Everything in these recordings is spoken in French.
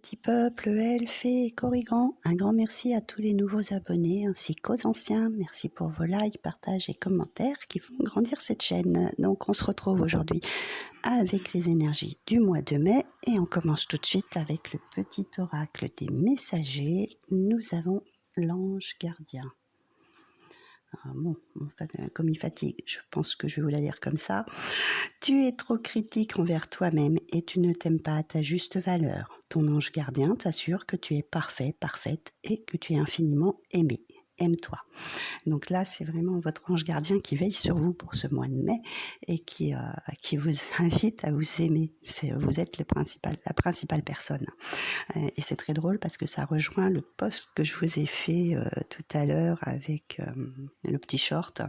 petit peuple, elfes et corrigans. Un grand merci à tous les nouveaux abonnés ainsi qu'aux anciens. Merci pour vos likes, partages et commentaires qui font grandir cette chaîne. Donc on se retrouve aujourd'hui avec les énergies du mois de mai et on commence tout de suite avec le petit oracle des messagers. Nous avons l'ange gardien. Bon, comme il fatigue, je pense que je vais vous la dire comme ça. Tu es trop critique envers toi-même et tu ne t'aimes pas à ta juste valeur. Ton ange gardien t'assure que tu es parfait, parfaite et que tu es infiniment aimé. Aime-toi. Donc là, c'est vraiment votre ange gardien qui veille sur vous pour ce mois de mai et qui vous invite à vous aimer. Vous êtes la principale personne. Et c'est très drôle parce que ça rejoint le post que je vous ai fait tout à l'heure avec le petit short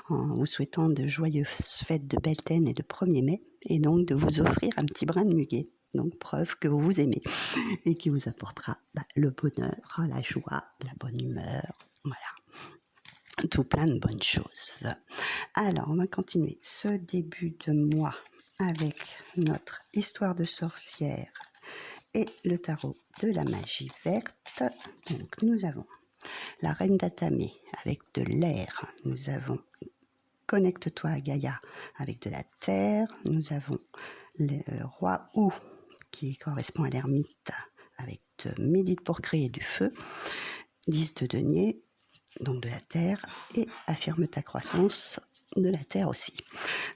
en vous souhaitant de joyeuses fêtes de Beltane et de 1er mai et donc de vous offrir un petit brin de muguet. Donc preuve que vous vous aimez et qui vous apportera le bonheur, la joie, la bonne humeur, voilà, tout plein de bonnes choses. Alors on va continuer ce début de mois avec notre histoire de sorcière et le tarot de la magie verte. Donc nous avons la reine d'Atamé avec de l'air, nous avons Connecte-toi à Gaïa avec de la terre, nous avons le roi Ou qui correspond à l'ermite avec de Médite pour créer du feu, 10 de denier, donc de la terre, et affirme ta croissance de la terre aussi.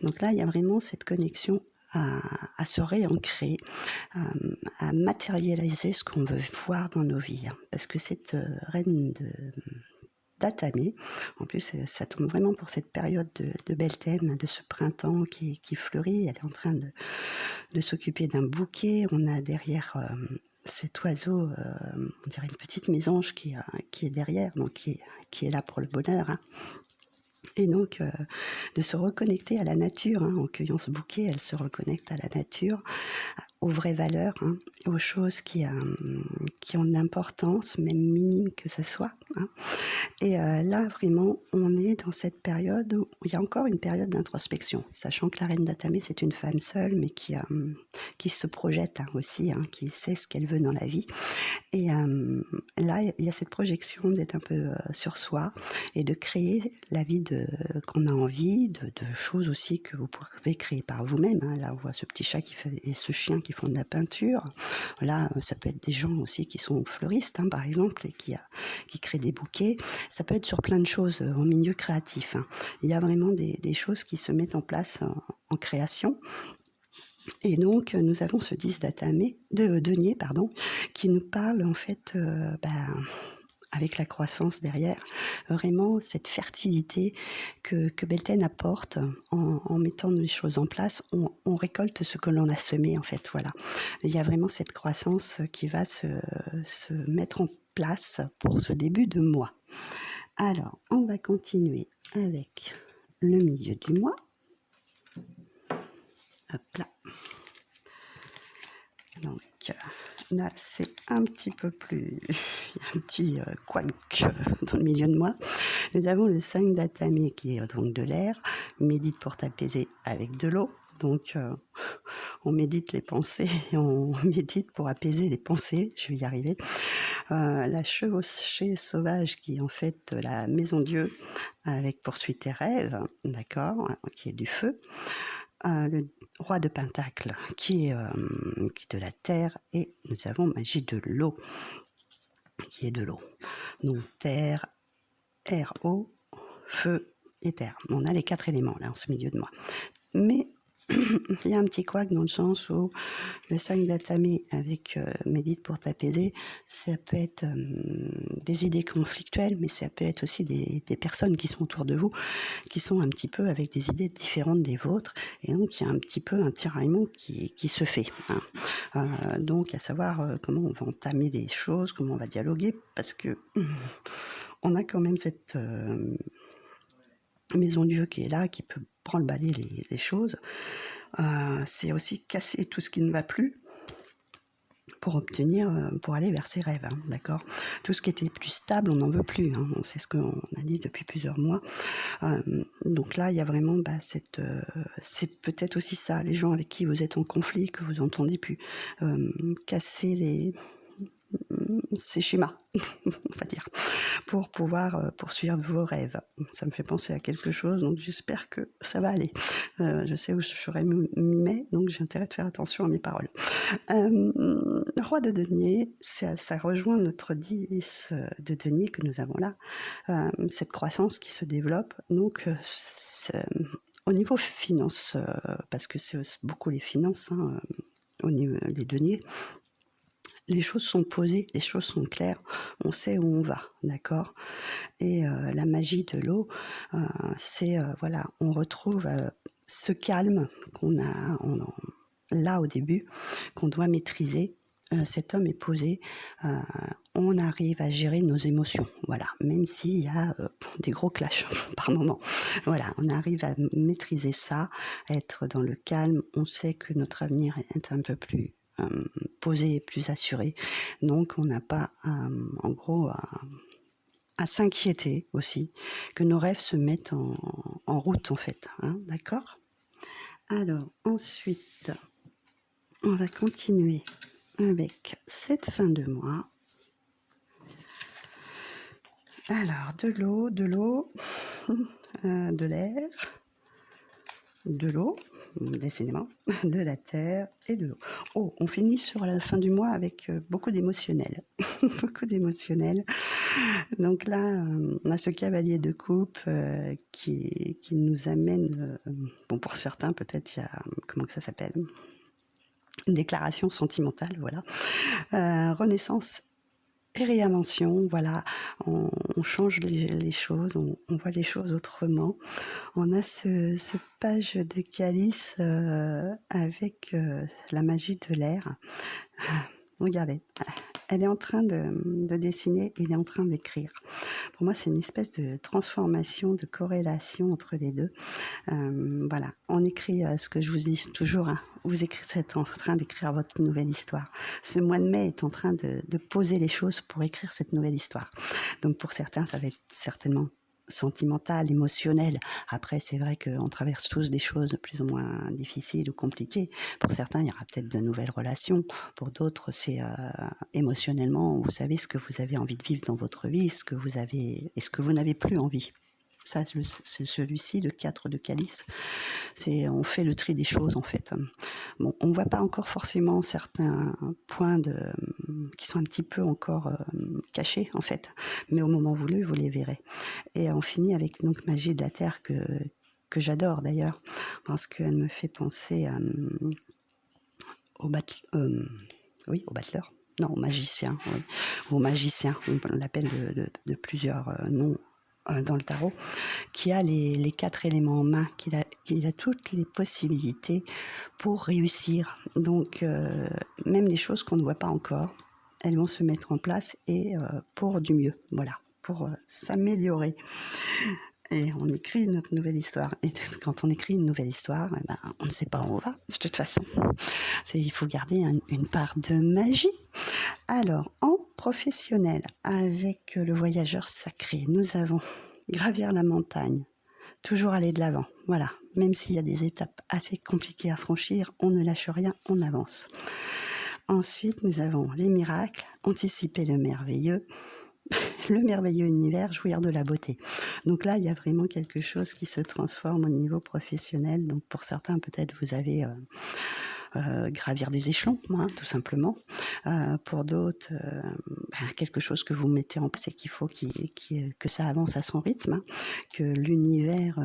Donc là il y a vraiment cette connexion à se réancrer, à matérialiser ce qu'on veut voir dans nos vies. Parce que cette reine d'Atamé, en plus ça tombe vraiment pour cette période de Beltane, de ce printemps qui fleurit. Elle est en train de s'occuper d'un bouquet. On a derrière cet oiseau, on dirait une petite mésange qui est derrière, donc qui est là pour le bonheur. Hein. Et donc, de se reconnecter à la nature, hein, en cueillant ce bouquet, elle se reconnecte à la nature, aux vraies valeurs, hein, aux choses qui ont de l'importance, même minime que ce soit. Hein. Et là, vraiment, on est dans cette période où il y a encore une période d'introspection, sachant que la reine d'Atamé, c'est une femme seule, mais qui se projette hein, aussi, hein, qui sait ce qu'elle veut dans la vie. Et là, il y a cette projection d'être un peu sur soi et de créer la vie qu'on a envie, de choses aussi que vous pouvez créer par vous-même. Hein. Là, on voit ce petit chat et ce chien qui font de la peinture. Là, ça peut être des gens aussi qui sont fleuristes, hein, par exemple, et qui créent des bouquets. Ça peut être sur plein de choses en milieu créatif. Hein. Il y a vraiment des choses qui se mettent en place en création. Et donc, nous avons ce 10 de denier, qui nous parle en fait, avec la croissance derrière, vraiment cette fertilité que Beltane apporte en mettant les choses en place. On récolte ce que l'on a semé, en fait, voilà. Il y a vraiment cette croissance qui va se mettre en place pour ce début de mois. Alors, on va continuer avec le milieu du mois. Hop là. Donc là, c'est un petit peu plus... un petit couac dans le milieu de moi. Nous avons le 5 d'Atamé qui est donc de l'air. Médite pour t'apaiser avec de l'eau. Donc on médite les pensées et on médite pour apaiser les pensées. Je vais y arriver. La chevauchée sauvage qui est en fait la maison Dieu avec poursuit tes rêves, d'accord, qui est du feu. Le roi de Pentacle qui est de la terre et nous avons magie de l'eau qui est de l'eau. Donc terre, air, eau, feu et terre. On a les 4 éléments là en ce milieu de mois. Mais il y a un petit couac dans le sens où le 5 d'Atamé avec médite pour t'apaiser, ça peut être des idées conflictuelles, mais ça peut être aussi des personnes qui sont autour de vous, qui sont un petit peu avec des idées différentes des vôtres, et donc il y a un petit peu un tiraillement qui se fait. Hein. Donc à savoir comment on va entamer des choses, comment on va dialoguer, parce que on a quand même cette maison Dieu qui est là, qui peut prendre le balai les choses. C'est aussi casser tout ce qui ne va plus pour aller vers ses rêves, hein, d'accord. Tout ce qui était plus stable, on n'en veut plus, hein, c'est ce qu'on a dit depuis plusieurs mois. Donc là, il y a vraiment c'est peut-être aussi ça, les gens avec qui vous êtes en conflit, que vous n'entendez plus, casser ces schémas, on va dire, pour pouvoir poursuivre vos rêves. Ça me fait penser à quelque chose, donc j'espère que ça va aller. Je sais où je serai mi-mai, donc j'ai intérêt de faire attention à mes paroles. Le roi de denier, ça rejoint notre 10 de denier que nous avons là, cette croissance qui se développe. Donc, au niveau finance, parce que c'est beaucoup les finances, hein, au niveau des deniers, les choses sont posées, les choses sont claires, on sait où on va, d'accord? Et la magie de l'eau, c'est, voilà, on retrouve ce calme qu'on a là au début, qu'on doit maîtriser. Cet homme est posé, on arrive à gérer nos émotions, voilà, même s'il y a des gros clashs par moment. Voilà, on arrive à maîtriser ça, à être dans le calme, on sait que notre avenir est un peu plus posé et plus assuré, donc on n'a pas, en gros, à s'inquiéter aussi, que nos rêves se mettent en route en fait, hein, d'accord? Alors ensuite, on va continuer avec cette fin de mois. Alors, de l'eau, de l'air, de l'eau, décidément, de la terre et de l'eau. Oh, on finit sur la fin du mois avec beaucoup d'émotionnel. Beaucoup d'émotionnel. Donc là, on a ce cavalier de coupe qui nous amène, bon pour certains peut-être il y a, comment que ça s'appelle, une déclaration sentimentale, voilà. Renaissance et réinvention, voilà, on change les choses, on voit les choses autrement. On a ce page de calice avec la magie de l'air. Regardez, elle est en train de dessiner, il est en train d'écrire. Pour moi, c'est une espèce de transformation, de corrélation entre les deux. Voilà, on écrit ce que je vous dis toujours, hein, vous êtes en train d'écrire votre nouvelle histoire. Ce mois de mai est en train de poser les choses pour écrire cette nouvelle histoire. Donc pour certains, ça va être certainement sentimental, émotionnel. Après, c'est vrai qu'on traverse tous des choses plus ou moins difficiles ou compliquées. Pour certains, il y aura peut-être de nouvelles relations. Pour d'autres, c'est émotionnellement, vous savez ce que vous avez envie de vivre dans votre vie, ce que vous avez et ce que vous n'avez plus envie. Ça, c'est celui-ci, le 4 de calice. On fait le tri des choses, en fait. Bon, on ne voit pas encore forcément certains points qui sont un petit peu encore cachés, en fait. Mais au moment voulu, vous les verrez. Et on finit avec donc Magie de la Terre que j'adore d'ailleurs, parce qu'elle me fait penser au battleur. Non, au magicien, oui. Au magicien, on l'appelle de plusieurs noms dans le tarot, qui a les 4 éléments en main, qui a toutes les possibilités pour réussir. Donc, même les choses qu'on ne voit pas encore, elles vont se mettre en place et pour du mieux, voilà, pour s'améliorer. Et on écrit notre nouvelle histoire. Et quand on écrit une nouvelle histoire, eh ben, on ne sait pas où on va, de toute façon. Il faut garder une part de magie. Alors, en professionnel, avec le voyageur sacré, nous avons gravir la montagne, toujours aller de l'avant, voilà. Même s'il y a des étapes assez compliquées à franchir, on ne lâche rien, on avance. Ensuite, nous avons les miracles, anticiper le merveilleux univers, jouir de la beauté. Donc là, il y a vraiment quelque chose qui se transforme au niveau professionnel. Donc pour certains, peut-être vous avez gravir des échelons, hein, tout simplement. Pour d'autres, quelque chose que vous mettez en place et qu'il faut que ça avance à son rythme, hein, que l'univers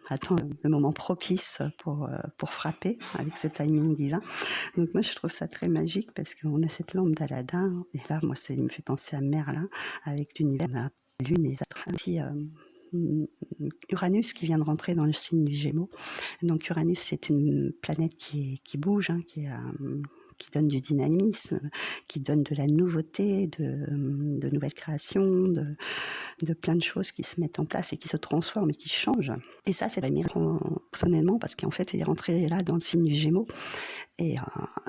attend le moment propice pour frapper avec ce timing divin. Donc moi, je trouve ça très magique parce qu'on a cette lampe d'Aladin, et là, moi, il me fait penser à Merlin avec l'univers, la lune et les astres. Aussi, Uranus qui vient de rentrer dans le signe du Gémeaux. Donc Uranus, c'est une planète qui bouge, hein, qui donne du dynamisme, qui donne de la nouveauté, de nouvelles créations, de plein de choses qui se mettent en place et qui se transforment et qui changent. Et ça, c'est personnellement parce qu'en fait, il est rentré là dans le signe du Gémeaux et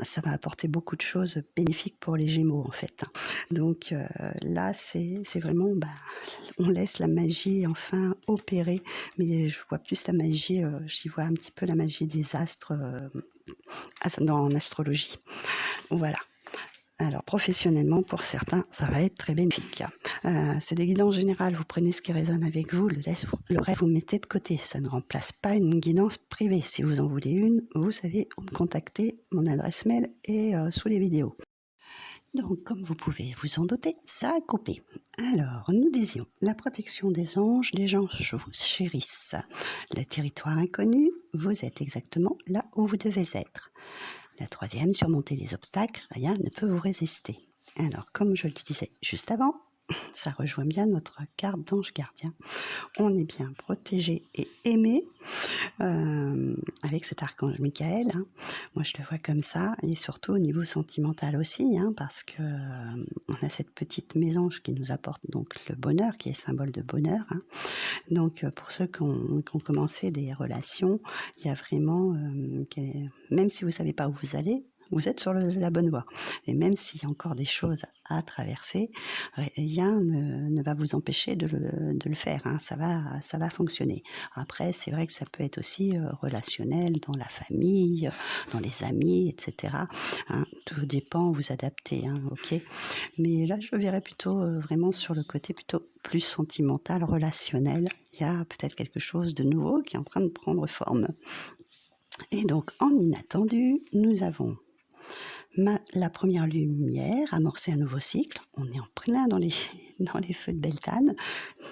ça va apporter beaucoup de choses bénéfiques pour les Gémeaux, en fait. Donc là, c'est vraiment, on laisse la magie enfin opérer, mais je vois plus la magie, j'y vois un petit peu la magie des astres en astrologie. Voilà. Alors professionnellement, pour certains, ça va être très bénéfique. C'est des guidances générales, vous prenez ce qui résonne avec vous, le reste vous mettez de côté. Ça ne remplace pas une guidance privée. Si vous en voulez une, vous savez où me contacter, mon adresse mail est sous les vidéos. Donc, comme vous pouvez vous en douter, ça a coupé. Alors, nous disions, la protection des anges vous chérissent. Le territoire inconnu, vous êtes exactement là où vous devez être. La troisième, surmonter les obstacles, rien ne peut vous résister. Alors, comme je le disais juste avant, ça rejoint bien notre carte d'ange gardien. On est bien protégé et aimé avec cet archange Michael. Hein. Moi, je le vois comme ça, et surtout au niveau sentimental aussi, hein, parce que on a cette petite mésange qui nous apporte donc le bonheur, qui est symbole de bonheur. Hein. Donc, pour ceux qui ont commencé des relations, il y a vraiment, même si vous savez pas où vous allez, vous êtes sur la bonne voie. Et même s'il y a encore des choses à traverser, rien ne va vous empêcher de le faire. Hein. Ça va fonctionner. Après, c'est vrai que ça peut être aussi relationnel dans la famille, dans les amis, etc. Hein. Tout dépend, vous adaptez, hein, ok. Mais là, je verrais plutôt vraiment sur le côté plutôt plus sentimental, relationnel. Il y a peut-être quelque chose de nouveau qui est en train de prendre forme. Et donc, en inattendu, nous avons la première lumière, amorcer un nouveau cycle. On est en plein dans les feux de Beltane,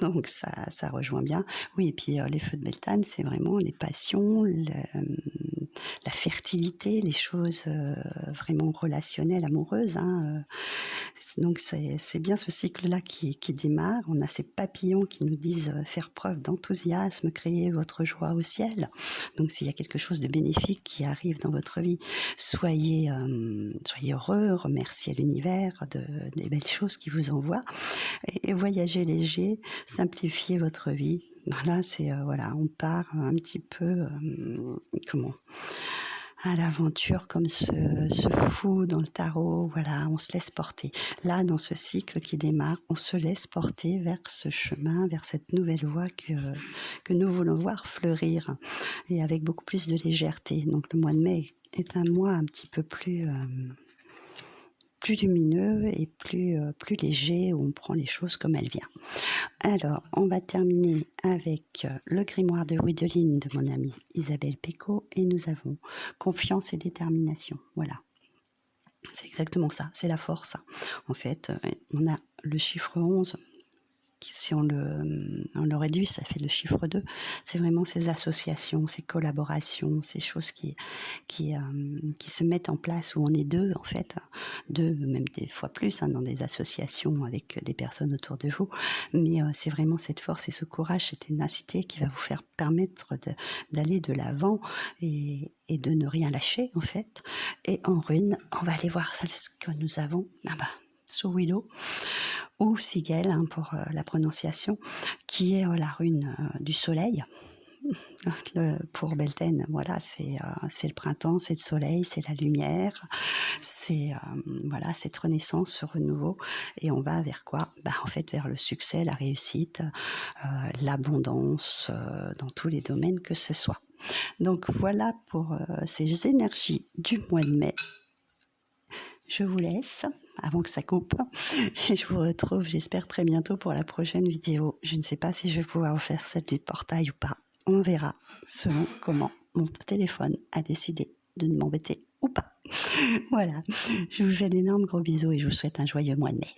donc ça rejoint bien. Oui, et puis les feux de Beltane, c'est vraiment les passions, la fertilité, les choses vraiment relationnelles, amoureuses. Hein. Donc c'est bien ce cycle-là qui démarre. On a ces papillons qui nous disent faire preuve d'enthousiasme, créer votre joie au ciel. Donc s'il y a quelque chose de bénéfique qui arrive dans votre vie, soyez heureux, remerciez l'univers des belles choses qu'il vous envoie, et voyagez léger, simplifiez votre vie. Là, c'est on part un petit peu à l'aventure comme ce fou dans le tarot. Voilà, on se laisse porter. Là, dans ce cycle qui démarre, on se laisse porter vers ce chemin, vers cette nouvelle voie que nous voulons voir fleurir, et avec beaucoup plus de légèreté. Donc le mois de mai est un mois un petit peu plus lumineux et plus léger, où on prend les choses comme elles viennent. Alors, on va terminer avec le grimoire de Wideline de mon amie Isabelle Pécaud, et nous avons confiance et détermination. Voilà, c'est exactement ça, c'est la force. En fait, on a le chiffre 11, qui, si on le réduit, ça fait le chiffre 2. C'est vraiment ces associations, ces collaborations, ces choses qui se mettent en place, où on est deux, en fait, deux, même des fois plus, hein, dans des associations avec des personnes autour de vous. Mais c'est vraiment cette force et ce courage, cette ténacité qui va vous faire permettre d'aller de l'avant, et de ne rien lâcher, en fait. Et en rune, on va aller voir ce que nous avons sous Willow, ou Sigel, hein, pour la prononciation, qui est la rune du soleil. Pour Beltane, voilà, c'est le printemps, c'est le soleil, c'est la lumière, c'est cette renaissance, ce renouveau. Et on va vers quoi ? En fait, vers le succès, la réussite, l'abondance, dans tous les domaines que ce soit. Donc voilà pour ces énergies du mois de mai. Je vous laisse avant que ça coupe, et je vous retrouve, j'espère, très bientôt pour la prochaine vidéo. Je ne sais pas si je vais pouvoir faire celle du portail ou pas. On verra selon comment mon téléphone a décidé de m'embêter ou pas. Voilà, je vous fais d'énormes gros bisous et je vous souhaite un joyeux mois de mai.